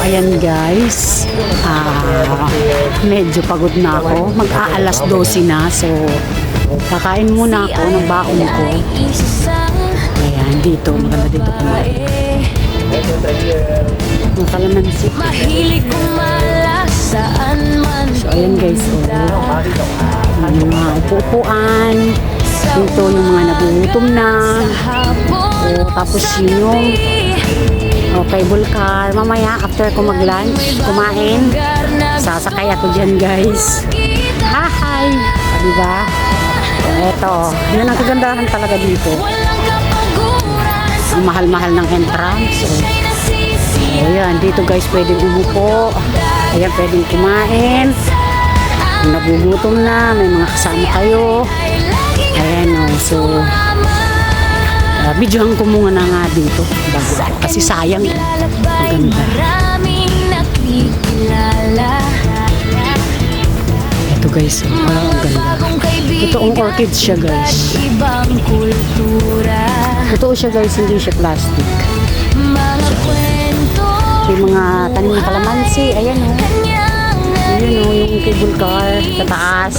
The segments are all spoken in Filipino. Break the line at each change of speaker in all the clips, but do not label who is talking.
ayan guys, medyo pagod na ako. Mag-aalas 12 na. So, kakain muna ako ng baon ko. Ayan, dito. Maganda dito kumain. Ang kalamansi. So, ayan guys. Yung mga upo-upuan. Dito yung mga nagugutom na. So, tapos yung cable car. Mamaya, after ko mag-lunch, kumain, sasakay ako dyan, guys. Hi! Diba? Eto. Yun ang kagandahan talaga dito. Ang mahal-mahal ng entrance. Ayan, dito guys, pwedeng umupo. Ayan, pwedeng kumain. Kung nagugutom na, may mga kasama kayo. Ayan, so videohan ko muna na nga dito bago, kasi sayang maganda. Ito guys, ang ganda. Ito ang orchid siya guys. Totoo siya guys, hindi siya plastic. Yung mga tanim na kalamansi, ayan o. Ayan o, yung cable car sa taas.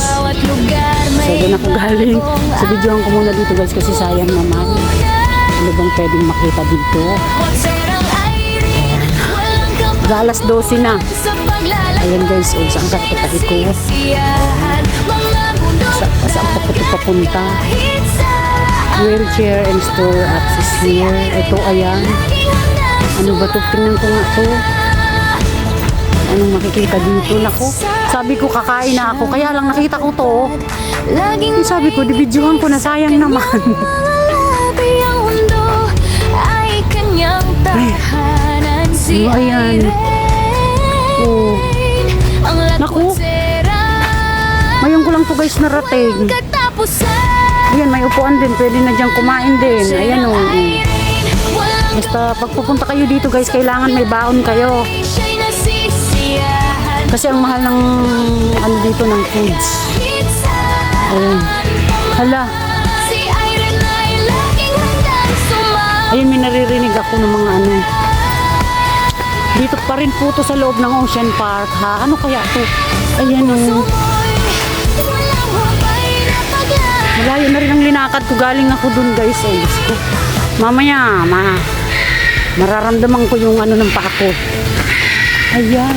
So doon ako galing. So videohan ko muna dito guys kasi sayang naman. Ano bang pwedeng makita dito? Ayan. Alas 12 na. Ayan guys, saan ka patay ko? Saan pa ito papunta? Wheelchair and store access here. Ito, ayan. Ano ba ito? Tingnan ko nga ito. Anong makikita dito? Nako, sabi ko kakain na ako. Kaya lang nakita ko to. Sabi ko, di-videohan ko na, sayang naman. Ay, ayan. Oh. Naku. Ngayon ko lang to guys narating. Ayan, may upuan din. Pwede na dyan kumain din. Ayan o. Basta pagpupunta kayo dito guys, kailangan may baon kayo. Kasi ang mahal ng ano dito ng foods. Ayan. Hala. Ayun, may naririnig ako ng mga ano. Dito pa rin po to sa loob ng Ocean Park, ha? Ano kaya to? Ayan o. Malayo na rin ang linakad ko. Galing ako dun guys. Ay, gusto. Mamaya, mararamdaman ko yung ano ng paa ko. Ayan.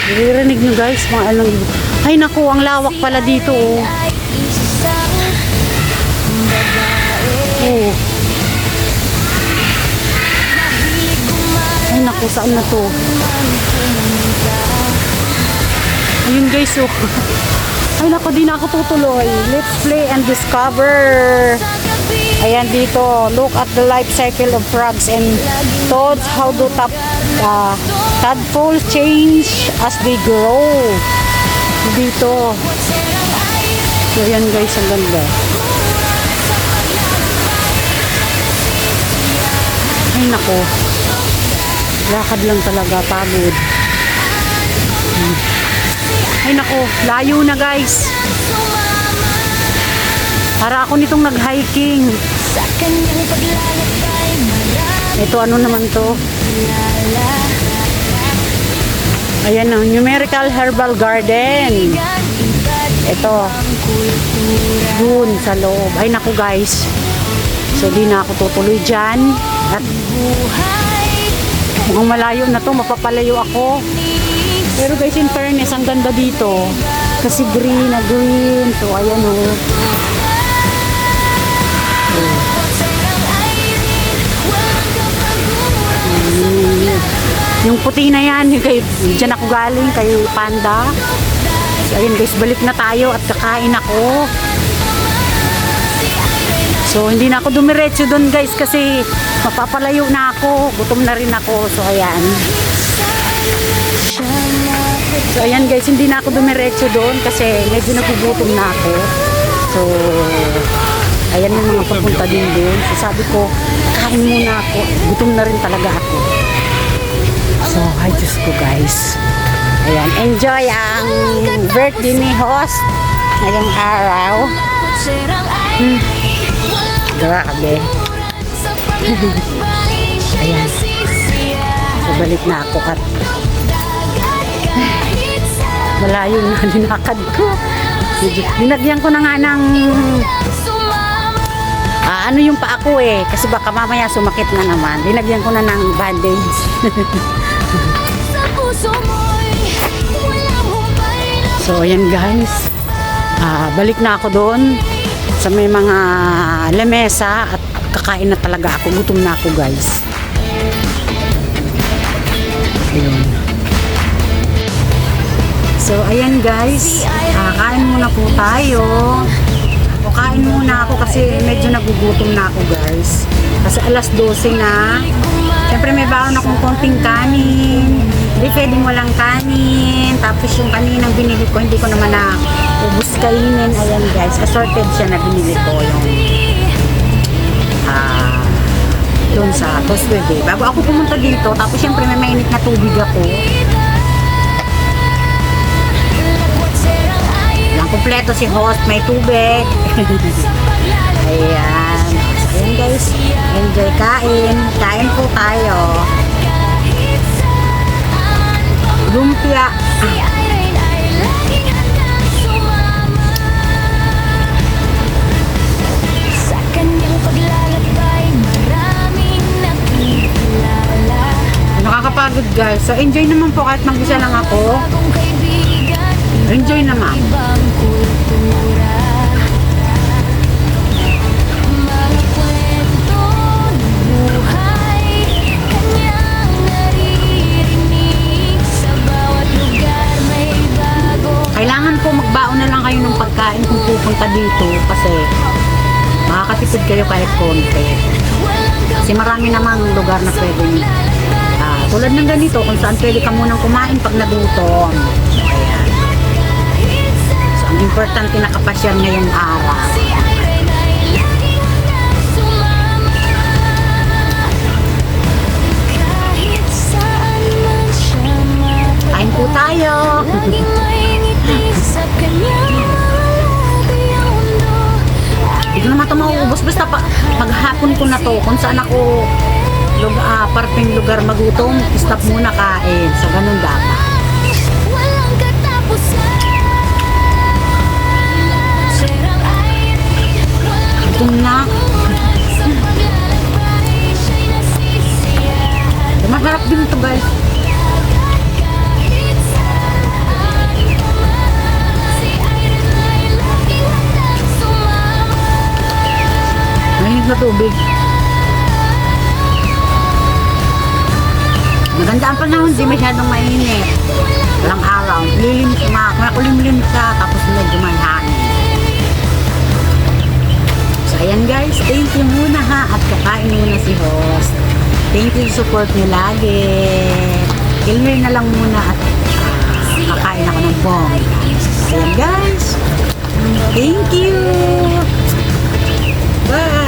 Naririnig nyo guys, mga anong. Ay naku, ang lawak pala dito oh. Oh. Ay naku, saan na to? Ayun guys oh. Ay naku, di na ako tutuloy. Let's play and discover. Ayan dito, look at the life cycle of frogs and toads. How do tadpoles change as they grow? Dito. So, ayan guys, ang ganda. Ay nako, lakad lang talaga, pagod. Ay nako, layo na guys. Para ako nitong nag-hiking. Ito ano naman to? Ayan o, numerical herbal garden. Ito. Dun sa loob. Ay naku guys. So di na ako tutuloy dyan. At mukhang malayo na to, mapapalayo ako. Pero guys, in fairness, ang ganda dito. Kasi green na green. So ayan o. Yung puti na yan, yung kay, dyan ako galing, kay Panda. So, ayun guys, balik na tayo at kakain ako. So, hindi na ako dumiretso doon guys kasi mapapalayo na ako. Gutom na rin ako. So, ayan. So, ayan guys, hindi na ako dumiretso doon kasi medyo nagugutom na ako. So, ayan yung mga papunta din doon. So, sabi ko, kain muna ako. Gutom na rin talaga ako. So, ay Diyos ko guys. Ayan, enjoy ang birthday ni host ngayong araw. Grabe. Ayan. So, balik na ako at malayo na linakad ko. Dinagyan ko na nga ng ano yung pa ako kasi baka mamaya sumakit na naman. Dinagyan ko na ng bandage. So ayan guys, balik na ako doon sa may mga lamesa at kakain na talaga ako. Gutom na ako guys. Ayun. So ayan guys, kain muna po tayo. O kain muna ako kasi medyo nagugutom na ako guys. Kasi alas 12 na. Siyempre may baon akong konting kanin. Hindi pwedeng walang kanin. Tapos yung kaninang binili ko, hindi ko naman na ubus kainin. Ayan guys, assorted siya na binili ko yung doon sa Tosverde. Bago ako pumunta dito, tapos siyempre may mainit na tubig ako. Lang kompleto si host, may tubig. Ayan. Ayan guys, enjoy kain. Kain po tayo. Lumpia. Nakakapagod guys. So enjoy naman po kahit mag-isa lang ako. Enjoy naman. Kailangan po magbaon na lang kayo ng pagkain kung pupunta dito kasi makakatipid kayo kahit konti. Kasi marami namang lugar na pwedeng tulad ng ganito kung saan pwede ka munang kumain pag nagutom. Ayan. So ang importante nakapasyal ngayong araw. Kain po tayo. Hindi ko naman ito mauubos. Basta paghapon ko na to kung saan ako parting lugar magutom, stop muna kain. So ganun dapat. Gutom na. Masarap din ito guys. Mainit na tubig. Maganda ang panahon, hindi masyadong mainit. Walang araw. Makulimlim siya, tapos medyo may hangin. So ayan guys, thank you muna ha. At kakain muna si host. Thank you, support niyo lagi. Kilmer na lang muna at kakain ako ng bong. Ayan guys. Thank you. Bye.